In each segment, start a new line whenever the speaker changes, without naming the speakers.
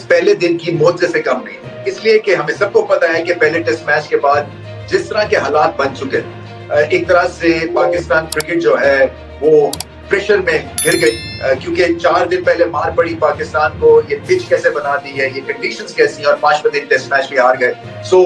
Spinners पहले दिन की मौत से कम नहीं, इसलिए कि हमें सबको पता है कि पहले टेस्ट मैच के बाद जिस तरह के हालात बन चुके, एक तरह से पाकिस्तान क्रिकेट जो है वो प्रेशर में गिर गई, क्योंकि 4 दिन पहले मार पड़ी पाकिस्तान को, ये पिच कैसे बना दी है, ये कंडीशंस कैसी हैं, और 5वें दिन टेस्ट मैच भी हार गए। सो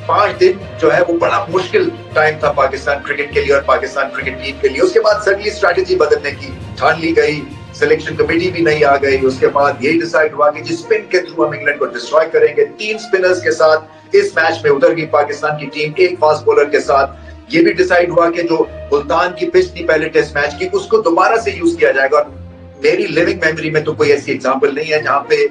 5 दिन जो है वो बड़ा मुश्किल टाइम था पाकिस्तान क्रिकेट के लिए और पाकिस्तान क्रिकेट टीम के लिए। उसके बाद सडनली स्ट्रैटेजी बदलने की ठान ली गई, सिलेक्शन कमेटी भी नहीं आ गई। उसके बाद यही डिसाइड हुआ कि जिस स्पिन के थ्रू हम इंग्लैंड को डिस्ट्रॉय करेंगे, 3 स्पिनर्स के साथ इस मैच में उतर गई पाकिस्तान की टीम, एक फास्ट बॉलर के साथ। ये भी डिसाइड हुआ कि जो मुल्तान की पिच थी पहले टेस्ट मैच की, उसको दोबारा से यूज किया जाएगा। और मेरी लिविंग मेमोरी में तो कोई ऐसी एग्जांपल नहीं है जहां पे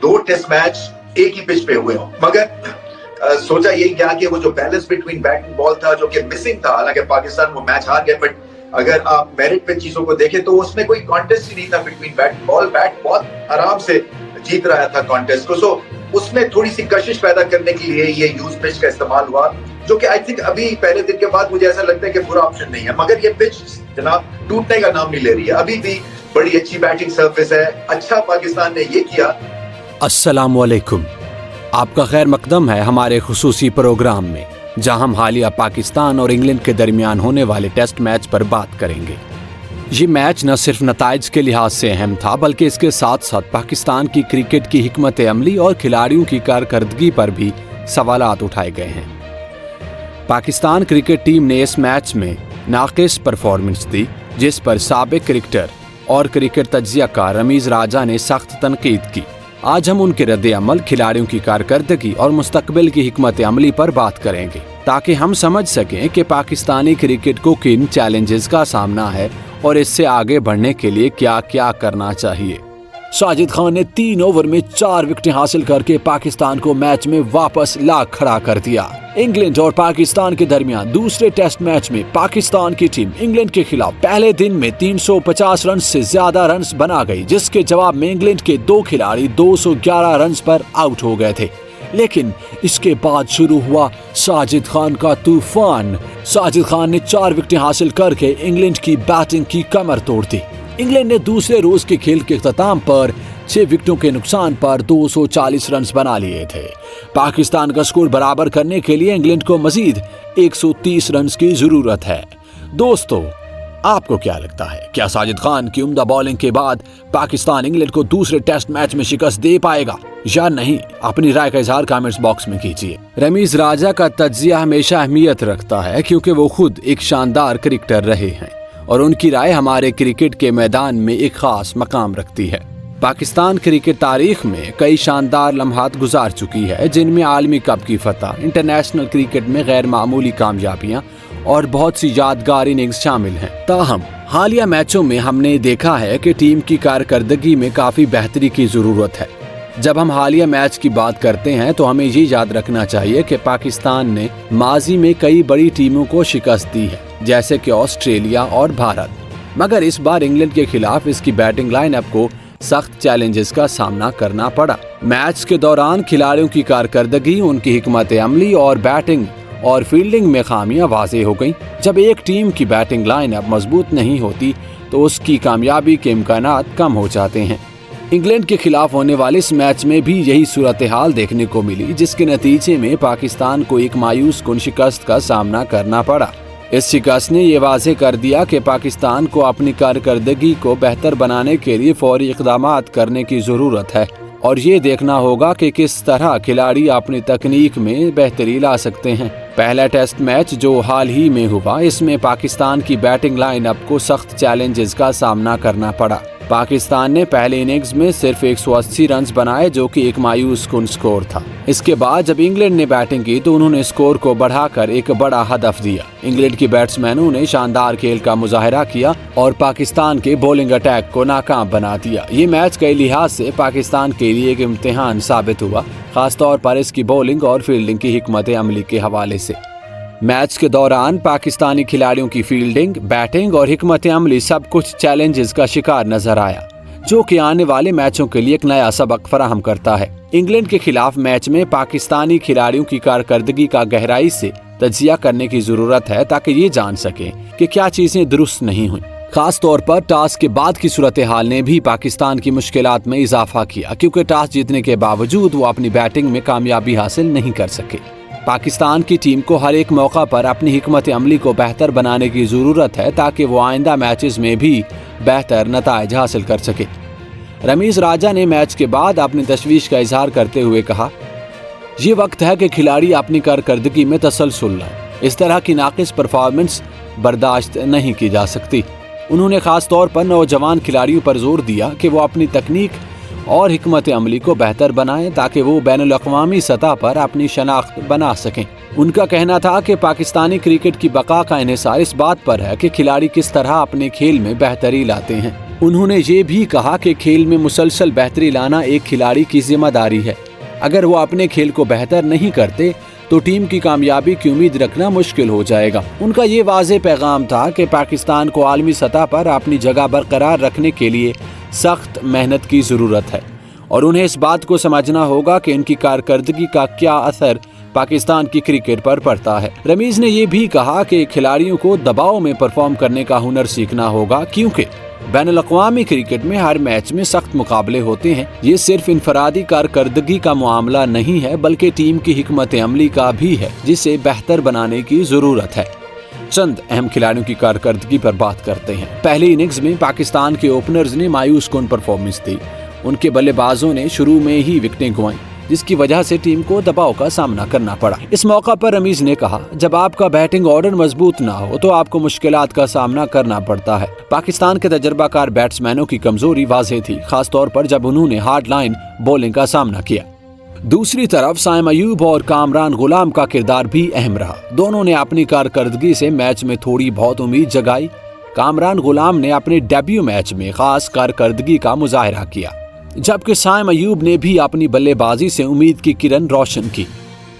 2 टेस्ट मैच एक ही पिच पे हुए हों। मगर सोचा यही गया कि वो जो balance between bat and ball था जो कि मिसिंग था, हालांकि पाकिस्तान वो मैच हार गए, बट अगर आप मेरिट पे चीजों को देखें तो उसमें कोई कॉन्टेस्ट ही नहीं था between bat and ball. Bat बहुत आराम से जीत रहा था कॉन्टेस्ट को। सो उसमें थोड़ी सी कशिश पैदा करने के लिए ये यूज पिच का इस्तेमाल हुआ, जो कि आई थिंक अभी पहले दिन के बाद मुझे ऐसा लगता है कि बुरा ऑप्शन नहीं है। मगर ये पिच जनाब टूटने का नाम नहीं ले रही है, अभी भी बड़ी अच्छी बैटिंग सरफेस है। अच्छा पाकिस्तान ने ये किया।
अस्सलाम वालेकुम, आपका खैर मकदम है हमारे खुसूसी प्रोग्राम में, जहां हम हालिया पाकिस्तान और इंग्लैंड के दरमियान होने वाले टेस्ट मैच पर बात करेंगे। ये मैच न सिर्फ नताइज के लिहाज से अहम था, बल्कि इसके साथ साथ पाकिस्तान की क्रिकेट की हिकमत अमली और खिलाड़ियों की कारकर्दगी पर भी सवालात उठाए गए हैं। पाकिस्तान क्रिकेट टीम ने इस मैच में नाक़िस परफॉर्मेंस दी, जिस पर साबिक क्रिकेटर और क्रिकेट तज्ज़ियाकार रमीज़ राजा ने सख्त तनकीद की। आज हम उनके रद्द अमल, खिलाड़ियों की कारकर्दगी और मुस्तकबिल की हिकमत अमली पर बात करेंगे, ताकि हम समझ सकें कि पाकिस्तानी क्रिकेट को किन चैलेंजेस का सामना है और इससे आगे बढ़ने के लिए क्या क्या करना चाहिए। साजिद खान ने 3 ओवर में 4 विकेटें हासिल करके पाकिस्तान को मैच में वापस ला खड़ा कर दिया। इंग्लैंड और पाकिस्तान के दरमियान दूसरे टेस्ट मैच में पाकिस्तान की टीम इंग्लैंड के खिलाफ पहले दिन में 350 रन से ज्यादा रन बना गई, जिसके जवाब में इंग्लैंड के 2 खिलाड़ी 211 रन पर आउट हो गए थे। लेकिन इसके बाद शुरू हुआ साजिद खान का तूफान। साजिद खान ने 4 विकेटें हासिल करके इंग्लैंड की बैटिंग की कमर तोड़ दी। इंग्लैंड ने दूसरे रोज के खेल के इख्तिताम पर 6 विकेटों के नुकसान पर 240 रन बना लिए थे। पाकिस्तान का स्कोर बराबर करने के लिए इंग्लैंड को मजीद 130 रन की जरूरत है। दोस्तों, आपको क्या लगता है, क्या साजिद खान की उम्दा बॉलिंग के बाद पाकिस्तान इंग्लैंड को दूसरे टेस्ट मैच में शिकस्त दे पाएगा या नहीं? अपनी राय का इजहार कमेंट्स बॉक्स में कीजिए। रमीज राजा का तज्जिया हमेशा अहमियत रखता है, क्योंकि वो खुद एक शानदार क्रिकेटर रहे हैं और उनकी राय हमारे क्रिकेट के मैदान में एक खास मकाम रखती है। पाकिस्तान क्रिकेट तारीख में कई शानदार लम्हात गुजार चुकी है, जिनमें आलमी कप की फतह, इंटरनेशनल क्रिकेट में गैर मामूली कामयाबियां और बहुत सी यादगार इनिंग्स शामिल हैं। ताहम हालिया मैचों में हमने देखा है कि टीम की कारकर्दगी में काफ़ी बेहतरी की ज़रूरत है। जब हम हालिया मैच की बात करते हैं तो हमें ये याद रखना चाहिए कि पाकिस्तान ने माजी में कई बड़ी टीमों को शिकस्त दी है, जैसे कि ऑस्ट्रेलिया और भारत। मगर इस बार इंग्लैंड के खिलाफ इसकी बैटिंग लाइनअप को सख्त चैलेंजेस का सामना करना पड़ा। मैच के दौरान खिलाड़ियों की कारकर्दगी, उनकी हिकमत अमली और बैटिंग और फील्डिंग में खामियां वाज़ेह हो गईं। जब एक टीम की बैटिंग लाइनअप मजबूत नहीं होती तो उसकी कामयाबी के इम्कानात कम हो जाते हैं। इंग्लैंड के खिलाफ होने वाले इस मैच में भी यही सूरत हाल देखने को मिली, जिसके नतीजे में पाकिस्तान को एक मायूस कुन शिकस्त का सामना करना पड़ा। इस शिकस्त ने ये वाज़ेह कर दिया कि पाकिस्तान को अपनी कारकर्दगी को बेहतर बनाने के लिए फौरी इक़दामात करने की ज़रूरत है और ये देखना होगा कि किस तरह खिलाड़ी अपनी तकनीक में बेहतरी ला सकते हैं। पहला टेस्ट मैच जो हाल ही में हुआ, इसमें पाकिस्तान की बैटिंग लाइनअप को सख्त चैलेंजेस का सामना करना पड़ा। पाकिस्तान ने पहले इनिंग्स में सिर्फ 180 रन बनाए, जो कि एक मायूस कुन स्कोर था। इसके बाद जब इंग्लैंड ने बैटिंग की तो उन्होंने स्कोर को बढ़ाकर एक बड़ा हदफ दिया। इंग्लैंड के बैट्समैनों ने शानदार खेल का मुजाहरा किया और पाकिस्तान के बॉलिंग अटैक को नाकाम बना दिया। ये मैच कई लिहाज से पाकिस्तान के लिए एक इम्तिहान साबित हुआ, खासतौर पर इसकी बॉलिंग और फील्डिंग की हिकमत अमली के हवाले से। मैच के दौरान पाकिस्तानी खिलाड़ियों की फील्डिंग, बैटिंग और हिकमत अमली सब कुछ चैलेंजेस का शिकार नजर आया, जो कि आने वाले मैचों के लिए एक नया सबक फराहम करता है। इंग्लैंड के खिलाफ मैच में पाकिस्तानी खिलाड़ियों की कारकर्दगी का गहराई से तज्जिया करने की जरूरत है, ताकि ये जान सकें कि क्या चीजें दुरुस्त नहीं हुई। खास तौर पर टॉस के बाद की सूरत हाल ने भी पाकिस्तान की मुश्किलात में इजाफा किया, क्योंकि टॉस जीतने के बावजूद वो अपनी बैटिंग में कामयाबी हासिल नहीं कर सके। पाकिस्तान की टीम को हर एक मौका पर अपनी हिकमत अमली को बेहतर बनाने की ज़रूरत है ताकि वो आइंदा मैचेस में भी बेहतर नताइज हासिल कर सके। रमीज़ राजा ने मैच के बाद अपनी तशवीश का इजहार करते हुए कहा, ये वक्त है कि खिलाड़ी अपनी कारकर्दगी में तसलसल लाएं। इस तरह की नाकिस परफॉर्मेंस बर्दाश्त नहीं की जा सकती। उन्होंने ख़ास तौर पर नौजवान खिलाड़ियों पर जोर दिया कि वो अपनी तकनीक और हिकमत अमली को बेहतर बनाएं ताकि वो बैनुल अक़वामी सतह पर अपनी शनाख्त बना सकें। उनका कहना था कि पाकिस्तानी क्रिकेट की बका का इन्हिसार इस बात पर है कि खिलाड़ी किस तरह अपने खेल में बेहतरी लाते हैं। उन्होंने ये भी कहा कि खेल में मुसलसल बेहतरी लाना एक खिलाड़ी की जिम्मेदारी है। अगर वो अपने खेल को बेहतर नहीं करते तो टीम की कामयाबी की उम्मीद रखना मुश्किल हो जाएगा। उनका ये वाज़ेह पैगाम था कि पाकिस्तान को आलमी सतह पर अपनी जगह बरकरार रखने के लिए सख्त मेहनत की ज़रूरत है और उन्हें इस बात को समझना होगा कि उनकी कारकर्दगी का क्या असर पाकिस्तान की क्रिकेट पर पड़ता है। रमीज़ ने यह भी कहा कि खिलाड़ियों को दबाव में परफॉर्म करने का हुनर सीखना होगा, क्योंकि बैनुल-अक़वामी क्रिकेट में हर मैच में सख्त मुकाबले होते हैं। ये सिर्फ इनफरादी कारकर्दगी का मामला नहीं है, बल्कि टीम की हिकमत अमली का भी है, जिसे बेहतर बनाने की ज़रूरत है। चंद अहम खिलाड़ियों की कारकर्दगी पर बात करते हैं। पहली इनिंग्स में पाकिस्तान के ओपनर्स ने मायूस कुन परफॉर्मेंस दी। उनके बल्लेबाजों ने शुरू में ही विकेटें गंवाईं, जिसकी वजह से टीम को दबाव का सामना करना पड़ा। इस मौका पर रमीज़ ने कहा, जब आपका बैटिंग ऑर्डर मजबूत ना हो तो आपको मुश्किलात का सामना करना पड़ता है। पाकिस्तान के तजर्बाकार बैट्समैनों की कमजोरी वाज़ेह थी, खास तौर पर जब उन्होंने हार्ड लाइन बॉलिंग का सामना किया। दूसरी तरफ साइम अयूब और कामरान गुलाम का किरदार भी अहम रहा। दोनों ने अपनी कारकर्दगी से मैच में थोड़ी बहुत उम्मीद जगाई। कामरान गुलाम ने अपने डेब्यू मैच में खास कारकर्दगी का मुजाहरा किया, जबकि साइम अयूब ने भी अपनी बल्लेबाजी से उम्मीद की किरण रोशन की।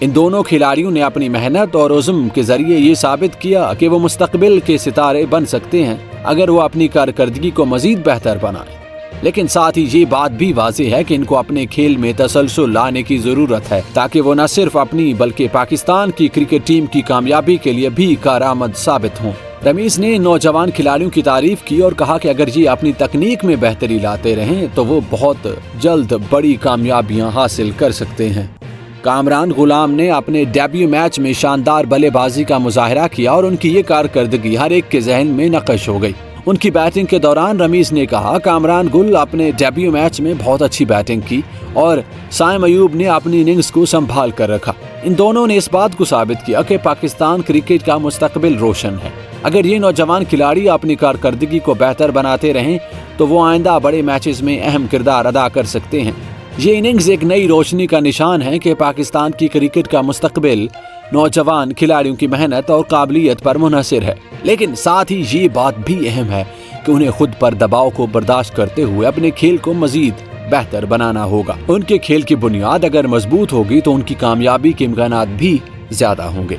इन दोनों खिलाड़ियों ने अपनी मेहनत और उज़्म के जरिए ये साबित किया कि वो मुस्तकबिल के सितारे बन सकते हैं अगर वो अपनी कारकर्दगी को मजीद बेहतर बनाएं। लेकिन साथ ही ये बात भी वाज़ेह है कि इनको अपने खेल में तसलसल लाने की ज़रूरत है, ताकि वो न सिर्फ अपनी बल्कि पाकिस्तान की क्रिकेट टीम की कामयाबी के लिए भी कारआमद साबित हों। रमीज़ ने नौजवान खिलाड़ियों की तारीफ की और कहा कि अगर ये अपनी तकनीक में बेहतरी लाते रहें तो वो बहुत जल्द बड़ी कामयाबियां हासिल कर सकते हैं। कामरान गुलाम ने अपने डेब्यू मैच में शानदार बल्लेबाजी का मुजाहरा किया और उनकी ये कारकर्दगी हर एक के जहन में नक्श हो गई। उनकी बैटिंग के दौरान रमीज़ ने कहा, कामरान गुल अपने डेब्यू मैच में बहुत अच्छी बैटिंग की और साइम अयूब ने अपनी इनिंग्स को संभाल कर रखा। इन दोनों ने इस बात को साबित किया कि पाकिस्तान क्रिकेट का मुस्तकबिल रोशन है। अगर ये नौजवान खिलाड़ी अपनी कारकर्दगी को बेहतर बनाते रहें तो वो आइंदा बड़े मैचेस में अहम किरदार अदा कर सकते हैं। ये इनिंग्स एक नई रोशनी का निशान है कि पाकिस्तान की क्रिकेट का मुस्तकबिल नौजवान खिलाड़ियों की मेहनत और काबिलियत पर मुनहसिर है। लेकिन साथ ही ये बात भी अहम है कि उन्हें खुद पर दबाव को बर्दाश्त करते हुए अपने खेल को मजीद बेहतर बनाना होगा। उनके खेल की बुनियाद अगर मजबूत होगी तो उनकी कामयाबी के इम्कानात भी ज्यादा होंगे।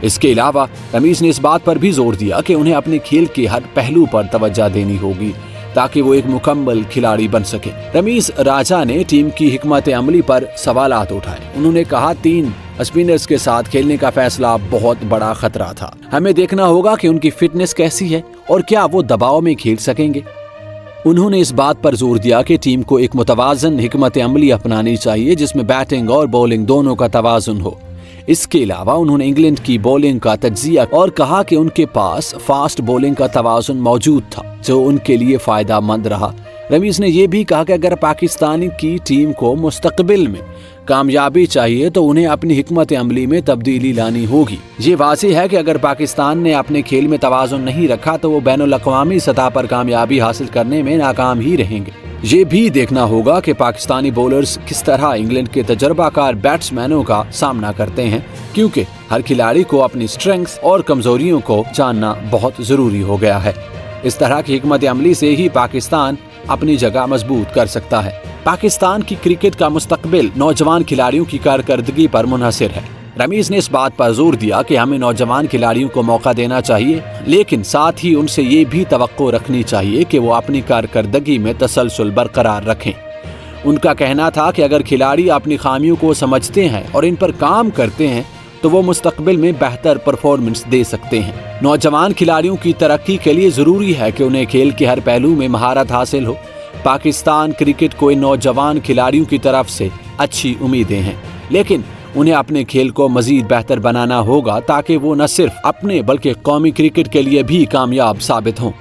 इसके अलावा रमीज़ ने इस बात पर भी जोर दिया कि उन्हें अपने खेल के हर पहलू पर तवज्जो देनी होगी ताकि वो एक मुकम्मल खिलाड़ी बन सके। रमीज़ राजा ने टीम की हिकमत अमली पर सवालात उठाए। उन्होंने कहा, 3 स्पिनर्स के साथ खेलने का फैसला बहुत बड़ा खतरा था। हमें देखना होगा कि उनकी फिटनेस कैसी है और क्या वो दबाव में खेल सकेंगे। उन्होंने इस बात पर जोर दिया कि टीम को एक मुतवाज़न हिकमत अमली अपनानी चाहिए जिसमें बैटिंग और बॉलिंग दोनों का तवाज़ुन हो। इसके अलावा उन्होंने इंग्लैंड की बॉलिंग का तज्जिया और कहा कि उनके पास फास्ट बॉलिंग का तवाज़ुन मौजूद था जो उनके लिए फ़ायदा मंद रहा। रमीज़ ने यह भी कहा कि अगर पाकिस्तानी की टीम को मुस्तकबिल में कामयाबी चाहिए तो उन्हें अपनी हिकमत अमली में तब्दीली लानी होगी। ये वाज़ेह है कि अगर पाकिस्तान ने अपने खेल में तवाज़ुन नहीं रखा तो वो बैनुल-अक़वामी सतह पर कामयाबी हासिल करने में नाकाम ही रहेंगे। ये भी देखना होगा कि पाकिस्तानी बॉलर्स किस तरह इंग्लैंड के तजर्बाकार बैट्समैनों का सामना करते हैं, क्योंकि हर खिलाड़ी को अपनी स्ट्रेंथ्स और कमजोरियों को जानना बहुत ज़रूरी हो गया है। इस तरह की हिकमत अमली से ही पाकिस्तान अपनी जगह मजबूत कर सकता है। पाकिस्तान की क्रिकेट का मुस्तकबिल नौजवान खिलाड़ियों की कारकर्दगी पर मुनहसिर है। रमीज़ ने इस बात पर जोर दिया कि हमें नौजवान खिलाड़ियों को मौका देना चाहिए, लेकिन साथ ही उनसे ये भी तवक्को रखनी चाहिए कि वो अपनी कारकर्दगी में तसलसल बरकरार रखें। उनका कहना था कि अगर खिलाड़ी अपनी खामियों को समझते हैं और इन पर काम करते हैं तो वो मुस्तकबिल में बेहतर परफॉर्मेंस दे सकते हैं। नौजवान खिलाड़ियों की तरक्की के लिए जरूरी है कि उन्हें खेल के हर पहलू में महारत हासिल हो। पाकिस्तान क्रिकेट को इन नौजवान खिलाड़ियों की तरफ से अच्छी उम्मीदें हैं, लेकिन उन्हें अपने खेल को मजीद बेहतर बनाना होगा ताकि वो न सिर्फ अपने बल्कि कौमी क्रिकेट के लिए भी कामयाब साबित हों।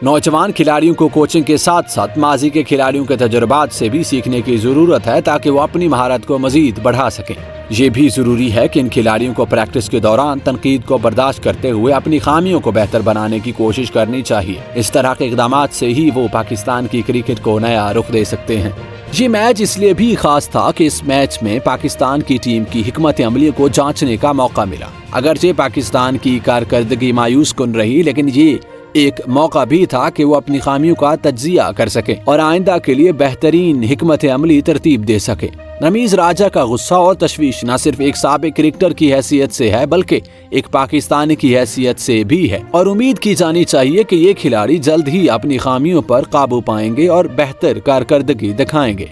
नौजवान खिलाड़ियों को कोचिंग के साथ साथ माजी के खिलाड़ियों के तजुर्बात से भी सीखने की ज़रूरत है ताकि वो अपनी महारत को मजीद बढ़ा सकें। ये भी ज़रूरी है कि इन खिलाड़ियों को प्रैक्टिस के दौरान तनकीद को बर्दाश्त करते हुए अपनी खामियों को बेहतर बनाने की कोशिश करनी चाहिए। इस तरह के इक़दामात से ही वो पाकिस्तान की क्रिकेट को नया रुख दे सकते हैं। ये मैच इसलिए भी खास था कि इस मैच में पाकिस्तान की टीम की हिकमत अमली को जांचने का मौका मिला। अगरचे पाकिस्तान की कारकर्दगी मायूस कुन रही, लेकिन ये एक मौका भी था कि वो अपनी खामियों का तज्जिया कर सके और आइंदा के लिए बेहतरीन हिकमत अमली तरतीब दे सके। रमीज राजा का गुस्सा और तशवीश न सिर्फ एक साबिक क्रिकेटर की हैसियत से है बल्कि एक पाकिस्तानी की हैसियत से भी है, और उम्मीद की जानी चाहिए कि ये खिलाड़ी जल्द ही अपनी खामियों पर काबू पाएंगे और बेहतर कारकर्दगी दिखाएंगे।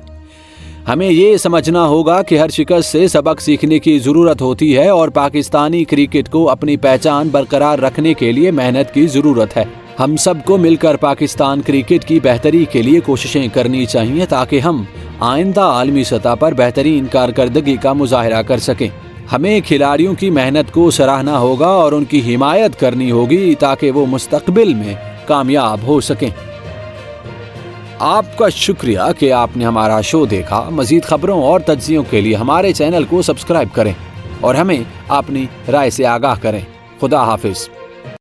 हमें ये समझना होगा कि हर शिकस्त से सबक सीखने की ज़रूरत होती है और पाकिस्तानी क्रिकेट को अपनी पहचान बरकरार रखने के लिए मेहनत की ज़रूरत है। हम सबको मिलकर पाकिस्तान क्रिकेट की बेहतरी के लिए कोशिशें करनी चाहिए ताकि हम आइंदा आलमी सतह पर बेहतरीन कारकर्दगी का मुजाहरा कर सकें। हमें खिलाड़ियों की मेहनत को सराहना होगा और उनकी हिमायत करनी होगी ताकि वो मुस्तकबिल में कामयाब हो सकें। आपका शुक्रिया कि आपने हमारा शो देखा। मज़ीद खबरों और तज्ज़ियों के लिए हमारे चैनल को सब्सक्राइब करें और हमें अपनी राय से आगाह करें। खुदा हाफिज़।